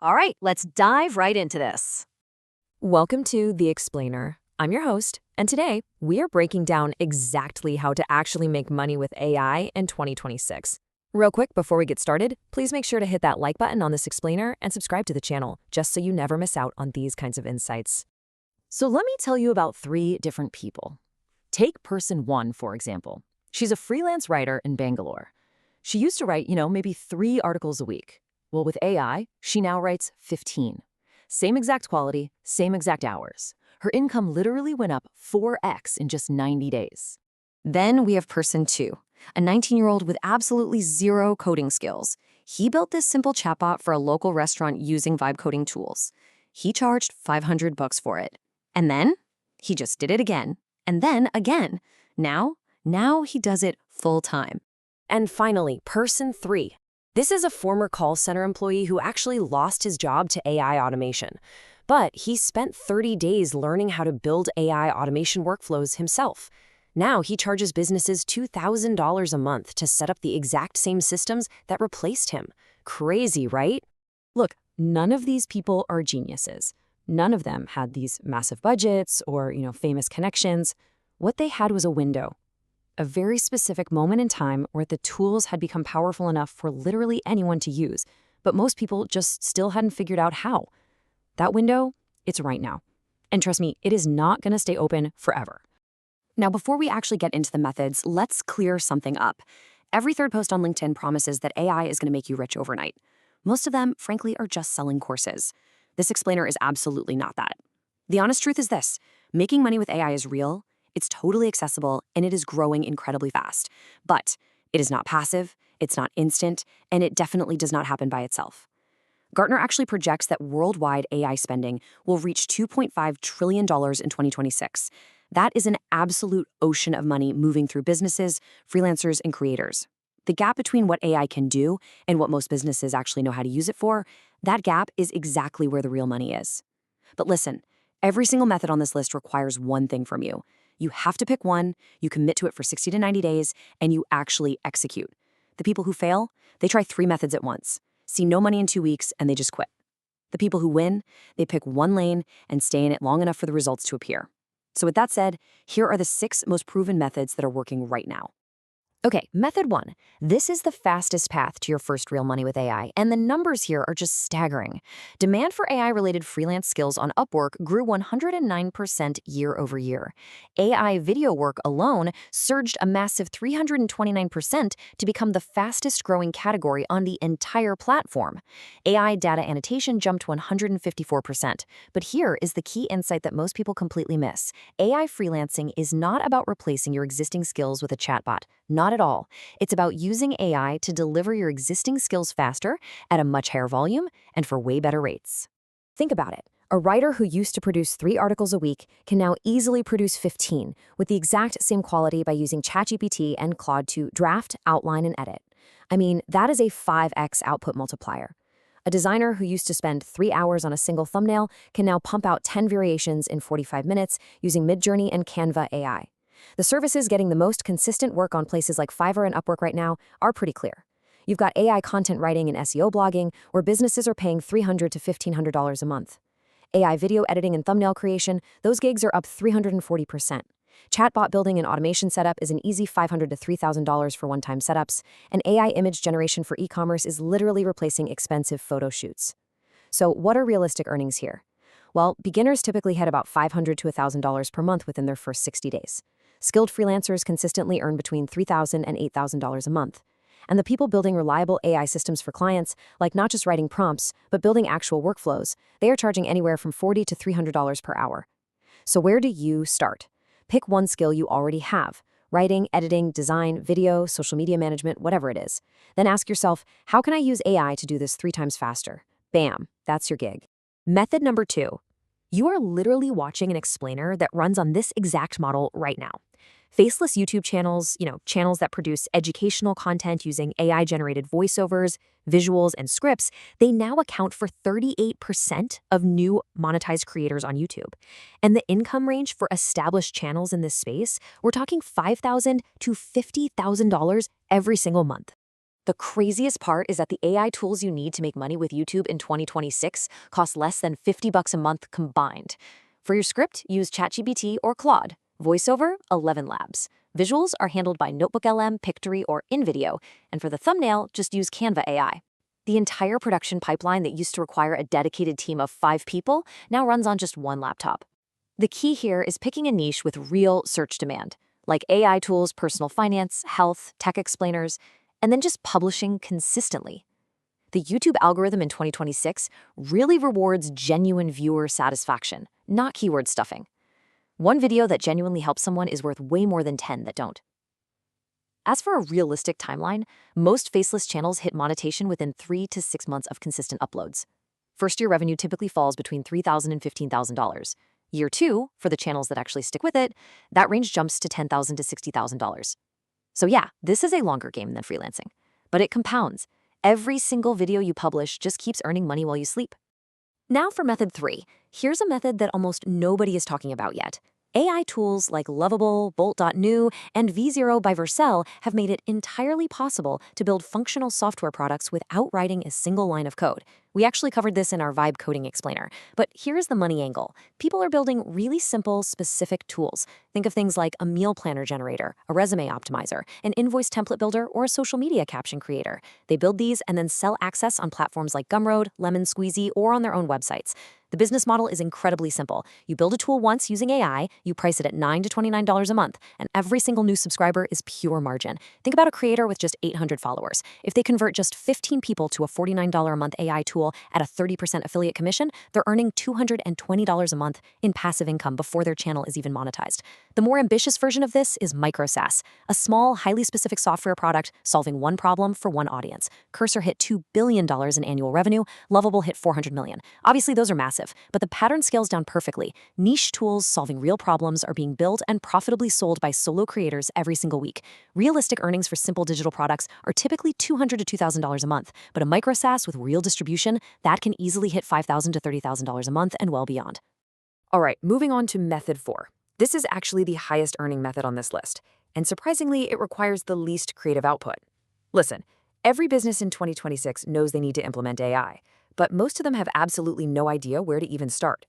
All right, let's dive right into this. Welcome to The Explainer. I'm your host, and today we are breaking down exactly how to actually make money with AI in 2026. Real quick, before we get started, please make sure to hit that like button on this explainer and subscribe to the channel, just so you never miss out on these kinds of insights. So let me tell you about 3 different people. Take person 1, for example. She's a freelance writer in Bangalore. She used to write, maybe 3 articles a week. Well, with AI, she now writes 15. Same exact quality, same exact hours. Her income literally went up 4x in just 90 days. Then we have person 2, a 19-year-old with absolutely zero coding skills. He built this simple chatbot for a local restaurant using vibe coding tools. He charged $500 for it. And then he just did it again, and then again. Now he does it full time. And finally, person 3. This is a former call center employee who actually lost his job to AI automation. But he spent 30 days learning how to build AI automation workflows himself. Now he charges businesses $2,000 a month to set up the exact same systems that replaced him. Crazy, right? Look, none of these people are geniuses. None of them had these massive budgets or, famous connections. What they had was a window. A very specific moment in time where the tools had become powerful enough for literally anyone to use, but most people just still hadn't figured out how. That window, it's right now. And trust me, it is not going to stay open forever. Now, before we actually get into the methods, let's clear something up. Every third post on LinkedIn promises that AI is going to make you rich overnight. Most of them, frankly, are just selling courses. This explainer is absolutely not that. The honest truth is this: making money with AI is real. It's totally accessible, and it is growing incredibly fast. But it is not passive, it's not instant, and it definitely does not happen by itself. Gartner actually projects that worldwide AI spending will reach $2.5 trillion in 2026. That is an absolute ocean of money moving through businesses, freelancers, and creators. The gap between what AI can do and what most businesses actually know how to use it for, that gap is exactly where the real money is. But listen, every single method on this list requires one thing from you. You have to pick one, you commit to it for 60 to 90 days, and you actually execute. The people who fail, they try 3 methods at once, see no money in 2 weeks, and they just quit. The people who win, they pick one lane and stay in it long enough for the results to appear. So with that said, here are the 6 most proven methods that are working right now. Okay, method 1. This is the fastest path to your first real money with AI, and the numbers here are just staggering. Demand for AI-related freelance skills on Upwork grew 109% year over year. AI video work alone surged a massive 329% to become the fastest-growing category on the entire platform. AI data annotation jumped 154%. But here is the key insight that most people completely miss. AI freelancing is not about replacing your existing skills with a chatbot. Not at all. It's about using AI to deliver your existing skills faster, at a much higher volume, and for way better rates. Think about it. A writer who used to produce 3 articles a week can now easily produce 15 with the exact same quality by using ChatGPT and Claude to draft, outline, and edit. I mean, that is a 5x output multiplier. A designer who used to spend 3 hours on a single thumbnail can now pump out 10 variations in 45 minutes using Midjourney and Canva AI. The services getting the most consistent work on places like Fiverr and Upwork right now are pretty clear. You've got AI content writing and SEO blogging, where businesses are paying $300 to $1,500 a month. AI video editing and thumbnail creation, those gigs are up 340%. Chatbot building and automation setup is an easy $500 to $3,000 for one-time setups, and AI image generation for e-commerce is literally replacing expensive photo shoots. So what are realistic earnings here? Well, beginners typically hit about $500 to $1,000 per month within their first 60 days. Skilled freelancers consistently earn between $3,000 and $8,000 a month. And the people building reliable AI systems for clients, like not just writing prompts, but building actual workflows, they are charging anywhere from $40 to $300 per hour. So where do you start? Pick one skill you already have: writing, editing, design, video, social media management, whatever it is. Then ask yourself, how can I use AI to do this 3 times faster? Bam, that's your gig. Method number 2. You are literally watching an explainer that runs on this exact model right now. Faceless YouTube channels, channels that produce educational content using AI-generated voiceovers, visuals, and scripts, they now account for 38% of new monetized creators on YouTube. And the income range for established channels in this space, we're talking $5,000 to $50,000 every single month. The craziest part is that the AI tools you need to make money with YouTube in 2026 cost less than $50 a month combined. For your script, use ChatGPT or Claude. Voiceover, 11 Labs. Visuals are handled by NotebookLM, Pictory, or InVideo, and for the thumbnail, just use Canva AI. The entire production pipeline that used to require a dedicated team of 5 people now runs on just one laptop. The key here is picking a niche with real search demand, like AI tools, personal finance, health, tech explainers, and then just publishing consistently. The YouTube algorithm in 2026 really rewards genuine viewer satisfaction, not keyword stuffing. One video that genuinely helps someone is worth way more than 10 that don't. As for a realistic timeline, most faceless channels hit monetization within 3 to 6 months of consistent uploads. First-year revenue typically falls between $3,000 and $15,000. Year 2, for the channels that actually stick with it, that range jumps to $10,000 to $60,000. So yeah, this is a longer game than freelancing, but it compounds. Every single video you publish just keeps earning money while you sleep. Now for method 3. Here's a method that almost nobody is talking about yet. AI tools like Lovable, Bolt.new, and V0 by Vercel have made it entirely possible to build functional software products without writing a single line of code. We actually covered this in our Vibe Coding Explainer, but here's the money angle. People are building really simple, specific tools. Think of things like a meal planner generator, a resume optimizer, an invoice template builder, or a social media caption creator. They build these and then sell access on platforms like Gumroad, Lemon Squeezy, or on their own websites. The business model is incredibly simple. You build a tool once using AI, you price it at $9 to $29 a month, and every single new subscriber is pure margin. Think about a creator with just 800 followers. If they convert just 15 people to a $49 a month AI tool at a 30% affiliate commission, they're earning $220 a month in passive income before their channel is even monetized. The more ambitious version of this is micro SaaS, a small, highly specific software product solving one problem for one audience. Cursor hit $2 billion in annual revenue, Lovable hit $400 million. Obviously, those are massive, but the pattern scales down perfectly. Niche tools solving real problems are being built and profitably sold by solo creators every single week. Realistic earnings for simple digital products are typically $200 to $2,000 a month, but a micro SaaS with real distribution, that can easily hit $5,000 to $30,000 a month and well beyond. All right, moving on to method 4. This is actually the highest earning method on this list, and surprisingly, it requires the least creative output. Listen, every business in 2026 knows they need to implement AI, but most of them have absolutely no idea where to even start.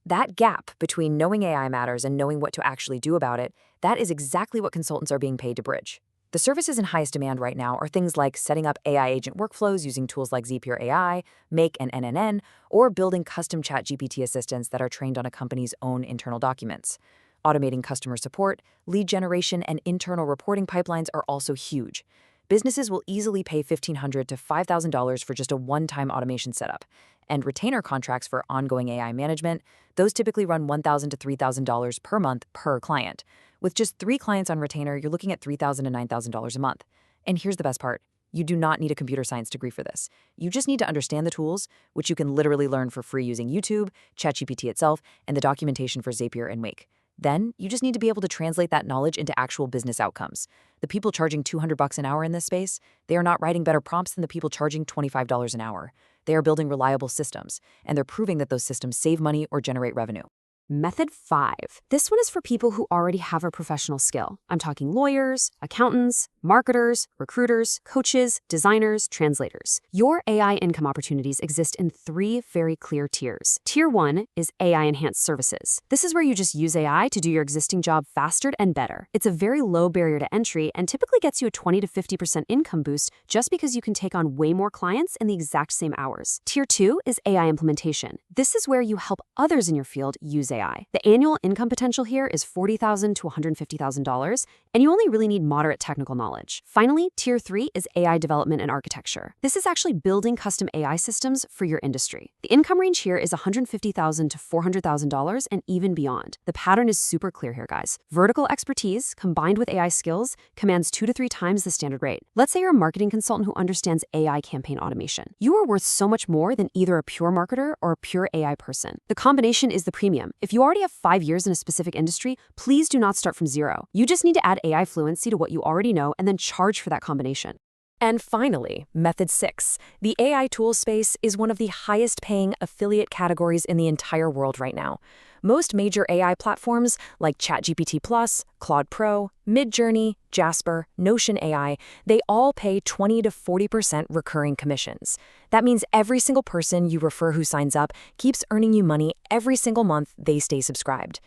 That gap between knowing AI matters and knowing what to actually do about it, that is exactly what consultants are being paid to bridge. The services in highest demand right now are things like setting up AI agent workflows using tools like Zapier AI, Make, and NNN, or building custom ChatGPT assistants that are trained on a company's own internal documents. Automating customer support, lead generation, and internal reporting pipelines are also huge. Businesses will easily pay $1,500 to $5,000 for just a one-time automation setup. And retainer contracts for ongoing AI management, those typically run $1,000 to $3,000 per month per client. With just 3 clients on retainer, you're looking at $3,000 to $9,000 a month. And here's the best part. You do not need a computer science degree for this. You just need to understand the tools, which you can literally learn for free using YouTube, ChatGPT itself, and the documentation for Zapier and Make. Then, you just need to be able to translate that knowledge into actual business outcomes. The people charging $200 an hour in this space, they are not writing better prompts than the people charging $25 an hour. They are building reliable systems, and they're proving that those systems save money or generate revenue. Method 5. This one is for people who already have a professional skill. I'm talking lawyers, accountants, marketers, recruiters, coaches, designers, translators. Your AI income opportunities exist in 3 very clear tiers. Tier 1 is AI-enhanced services. This is where you just use AI to do your existing job faster and better. It's a very low barrier to entry and typically gets you a 20 to 50% income boost just because you can take on way more clients in the exact same hours. Tier 2 is AI implementation. This is where you help others in your field use AI. The annual income potential here is $40,000 to $150,000, and you only really need moderate technical knowledge. Finally, Tier 3 is AI development and architecture. This is actually building custom AI systems for your industry. The income range here is $150,000 to $400,000 and even beyond. The pattern is super clear here, guys. Vertical expertise combined with AI skills commands 2 to 3 times the standard rate. Let's say you're a marketing consultant who understands AI campaign automation. You are worth so much more than either a pure marketer or a pure AI person. The combination is the premium. If you already have 5 years in a specific industry, please do not start from zero. You just need to add AI fluency to what you already know and then charge for that combination. And finally, method 6. The AI tool space is one of the highest paying affiliate categories in the entire world right now. Most major AI platforms like ChatGPT Plus, Claude Pro, Midjourney, Jasper, Notion AI, they all pay 20 to 40% recurring commissions. That means every single person you refer who signs up keeps earning you money every single month they stay subscribed.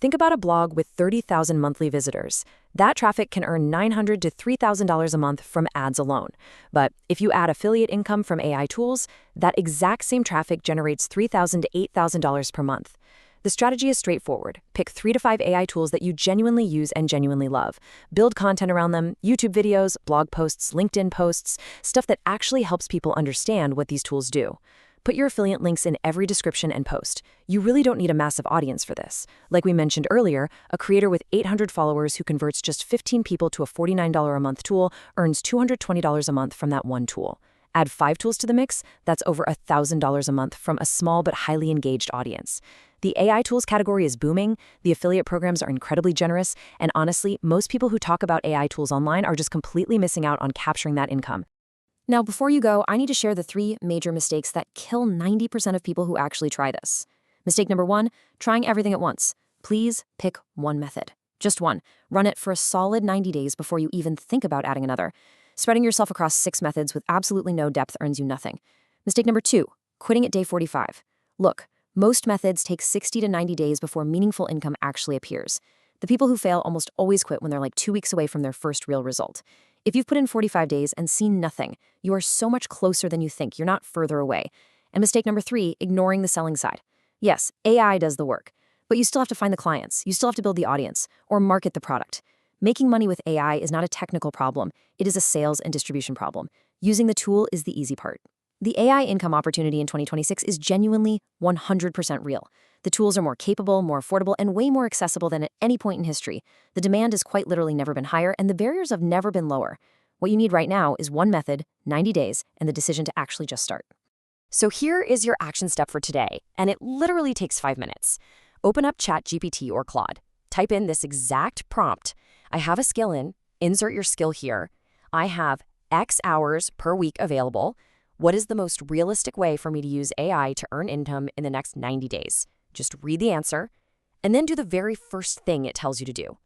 Think about a blog with 30,000 monthly visitors. That traffic can earn $900 to $3,000 a month from ads alone. But if you add affiliate income from AI tools, that exact same traffic generates $3,000 to $8,000 per month. The strategy is straightforward. Pick 3 to 5 AI tools that you genuinely use and genuinely love. Build content around them, YouTube videos, blog posts, LinkedIn posts, stuff that actually helps people understand what these tools do. Put your affiliate links in every description and post. You really don't need a massive audience for this. Like we mentioned earlier, a creator with 800 followers who converts just 15 people to a $49 a month tool earns $220 a month from that one tool. Add 5 tools to the mix, that's over $1,000 a month from a small but highly engaged audience. The AI tools category is booming, the affiliate programs are incredibly generous, and honestly, most people who talk about AI tools online are just completely missing out on capturing that income. Now, before you go, I need to share the 3 major mistakes that kill 90% of people who actually try this. Mistake number 1, trying everything at once. Please pick one method. Just one. Run it for a solid 90 days before you even think about adding another. Spreading yourself across 6 methods with absolutely no depth earns you nothing. Mistake number 2, quitting at day 45. Look, most methods take 60 to 90 days before meaningful income actually appears. The people who fail almost always quit when they're like 2 weeks away from their first real result. If you've put in 45 days and seen nothing, you are so much closer than you think. You're not further away. And mistake number 3, ignoring the selling side. Yes, AI does the work, but you still have to find the clients. You still have to build the audience or market the product. Making money with AI is not a technical problem. It is a sales and distribution problem. Using the tool is the easy part. The AI income opportunity in 2026 is genuinely 100% real. The tools are more capable, more affordable, and way more accessible than at any point in history. The demand has quite literally never been higher, and the barriers have never been lower. What you need right now is one method, 90 days, and the decision to actually just start. So here is your action step for today, and it literally takes 5 minutes. Open up ChatGPT or Claude. Type in this exact prompt. I have a skill insert your skill here. I have X hours per week available. What is the most realistic way for me to use AI to earn income in the next 90 days? Just read the answer, and then do the very first thing it tells you to do.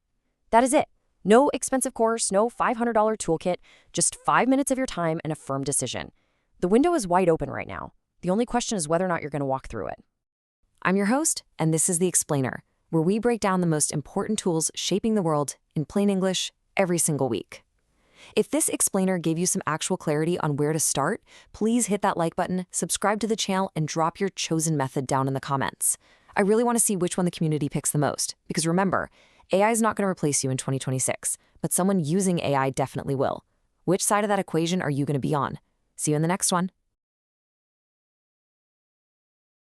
That is it. No expensive course, no $500 toolkit, just 5 minutes of your time and a firm decision. The window is wide open right now. The only question is whether or not you're going to walk through it. I'm your host, and this is The Explainer, where we break down the most important tools shaping the world in plain English every single week. If this explainer gave you some actual clarity on where to start, please hit that like button, subscribe to the channel, and drop your chosen method down in the comments. I really want to see which one the community picks the most, because remember, AI is not going to replace you in 2026, but someone using AI definitely will. Which side of that equation are you going to be on? See you in the next one.